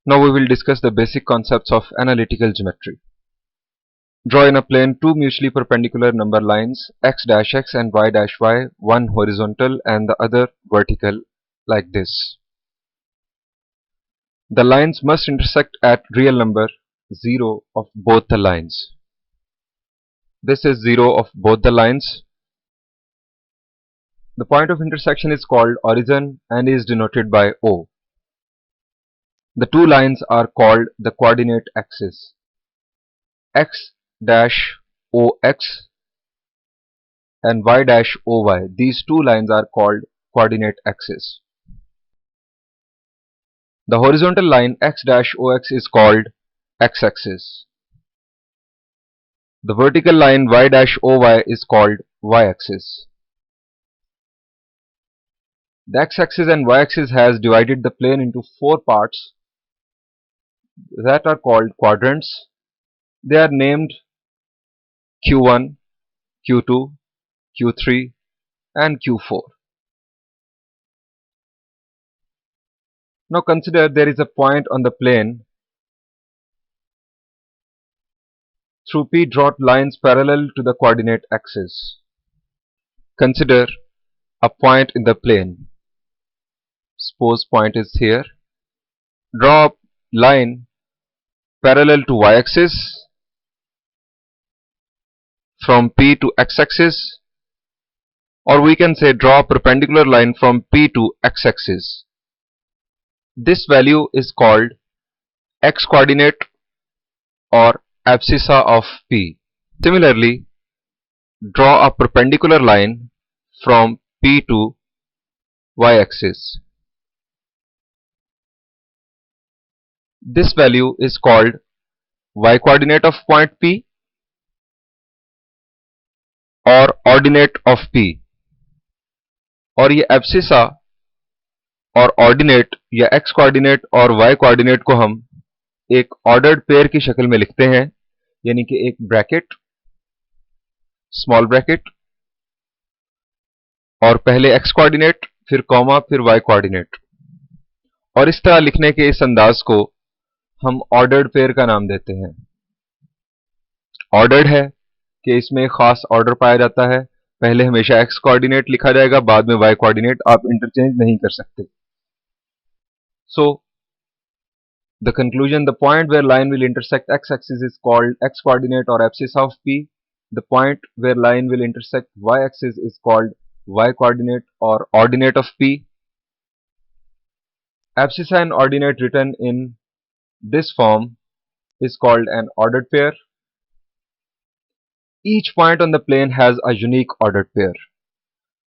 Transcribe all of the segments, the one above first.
Now we will discuss the basic concepts of analytical geometry. Draw in a plane two mutually perpendicular number lines x-x and y-y, one horizontal and the other vertical, like this. The lines must intersect at real number 0 of both the lines. This is 0 of both the lines. The point of intersection is called origin and is denoted by O. The two lines are called the coordinate axes. X-OX and Y-OY. These two lines are called coordinate axes. The horizontal line X-OX is called x-axis. The vertical line Y-OY is called y-axis. The x-axis and y-axis has divided the plane into four parts that are called quadrants. They are named Q1, Q2, Q3 and Q4. Now consider there is a point on the plane. Through P draw lines parallel to the coordinate axis. Consider a point in the plane. Suppose point is here. Draw a line parallel to y-axis from P to x-axis, or we can say draw a perpendicular line from P to x-axis. This value is called x-coordinate or abscissa of P. Similarly, draw a perpendicular line from P to y-axis. This value is called y-coordinate of point P और ordinate of P. और ये abscissa और ordinate या x coordinate और y coordinate को हम एक ordered pair की शक्ल में लिखते हैं, यानी कि एक ब्रैकेट, स्मॉल ब्रैकेट और पहले x coordinate फिर कॉमा फिर y coordinate, और इस तरह लिखने के इस अंदाज को हम ऑर्डर्ड पेयर का नाम देते हैं. ऑर्डर्ड है कि इसमें खास ऑर्डर पाया जाता है. पहले हमेशा x कोऑर्डिनेट लिखा जाएगा, बाद में y कोऑर्डिनेट. आप इंटरचेंज नहीं कर सकते. So the conclusion, the point where line will intersect x axis is called x coordinate और abscissa of P. The point where line will intersect y axis is called y coordinate और ordinate of P. Abscissa and ordinate written in this form is called an ordered pair. Each point on the plane has a unique ordered pair.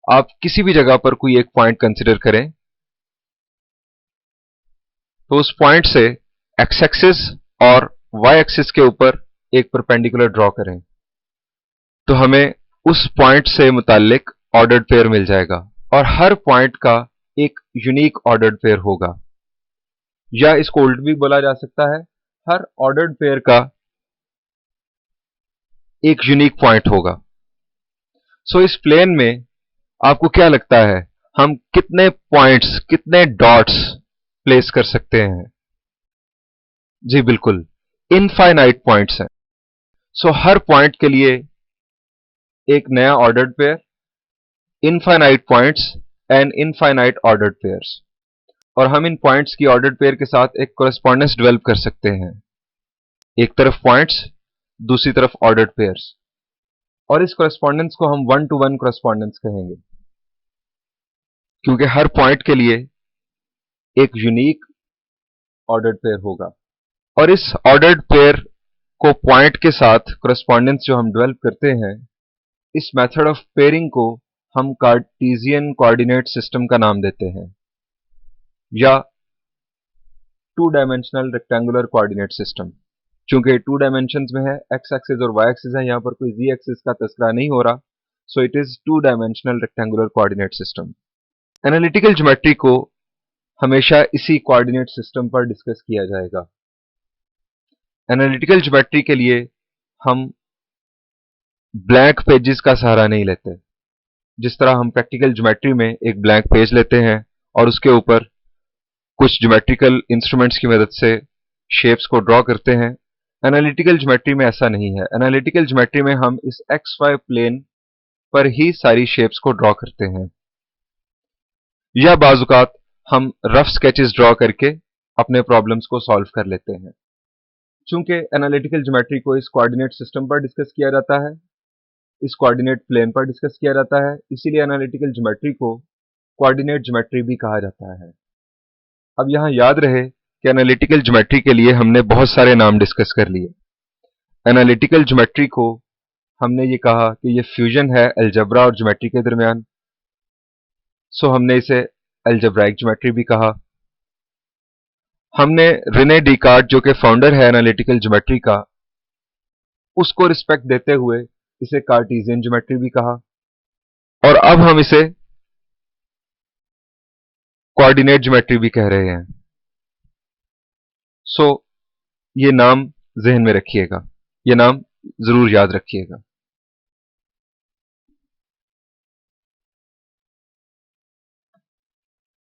आप किसी भी जगह पर कोई एक point consider करें तो उस पॉइंट से x एक्सिस और y एक्सिस के ऊपर एक परपेंडिकुलर ड्रॉ करें तो हमें उस पॉइंट से मुताल्लिक ऑर्डर्ड पेयर मिल जाएगा, और हर पॉइंट का एक यूनिक ऑर्डर्ड पेयर होगा, या इसको उल्ट भी बोला जा सकता है, हर ऑर्डर्ड पेयर का एक यूनिक पॉइंट होगा. सो इस प्लेन में आपको क्या लगता है हम कितने पॉइंट्स, कितने डॉट्स प्लेस कर सकते हैं? जी बिल्कुल, इनफाइनाइट पॉइंट्स हैं. सो हर पॉइंट के लिए एक नया ordered pair, infinite points and infinite ordered pairs. और हम इन पॉइंट्स की ऑर्डर्ड पेयर के साथ एक कोरेस्पॉन्डेंस डेवलप कर सकते हैं. एक तरफ पॉइंट्स, दूसरी तरफ ऑर्डर्ड पेयर्स, और इस कोरेस्पॉन्डेंस को हम 1-to-1 कोरेस्पॉन्डेंस कहेंगे, क्योंकि हर पॉइंट के लिए एक यूनिक ऑर्डर्ड पेयर होगा. और इस ऑर्डर्ड पेयर को पॉइंट के साथ कोरेस्पॉन्डेंस जो हम डेवलप करते हैं, इस मेथड ऑफ पेयरिंग को हम कार्टेशियन कोऑर्डिनेट सिस्टम का नाम देते हैं, या 2-डायमेंशनल रेक्टेंगुलर कोऑर्डिनेट सिस्टम. चूंकि 2 डायमेंशंस में है, x एक्सिस और y एक्सिस है, यहां पर कोई z एक्सिस का तस्करा नहीं हो रहा, so it is two dimensional rectangular coordinate system. Analytical geometry को हमेशा इसी कोऑर्डिनेट सिस्टम पर डिस्कस किया जाएगा. एनालिटिकल ज्योमेट्री के लिए हम ब्लैंक पेजेस का सहारा नहीं लेते. जिस तरह हम प्रैक्टिकल ज्योमेट्री में एक ब्लैंक पेज लेते हैं और उसके ऊपर कुछ ज्योमेट्रिकल इंस्ट्रूमेंट्स की मदद से शेप्स को ड्रॉ करते हैं। एनालिटिकल ज्योमेट्री में ऐसा नहीं है। एनालिटिकल ज्योमेट्री में हम इस एक्स वाई प्लेन पर ही सारी शेप्स को ड्रॉ करते हैं, या बाजुकात हम रफ स्केचेस ड्रॉ करके अपने प्रॉब्लम्स को सॉल्व कर लेते हैं। चूंकि एनालिटिकल ज्योमेट्री को इस कोऑर्डिनेट सिस्टम पर डिस्कस किया जाता है, इस कोऑर्डिनेट प्लेन पर डिस्कस किया जाता है, इसीलिए एनालिटिकल ज्योमेट्री को कोऑर्डिनेट ज्योमेट्री भी कहा जाता है। अब यहां याद रहे कि एनालिटिकल ज्योमेट्री के लिए हमने बहुत सारे नाम डिस्कस कर लिए। एनालिटिकल ज्योमेट्री को हमने ये कहा कि ये फ्यूजन है अलजेब्रा और ज्योमेट्री के दरमियान, सो हमने इसे अलजेब्राइक ज्योमेट्री भी कहा। हमने रेने डेकार्ट, जो कि फाउंडर है एनालिटिकल ज्योमेट्री का, उसको रिस्पेक्ट देते हुए इसे कार्टेशियन ज्योमेट्री भी कहा, और अब हम इसे कोऑर्डिनेट ज्योमेट्री भी कह रहे हैं। सो ये नाम जहन में रखिएगा, ये नाम जरूर याद रखिएगा।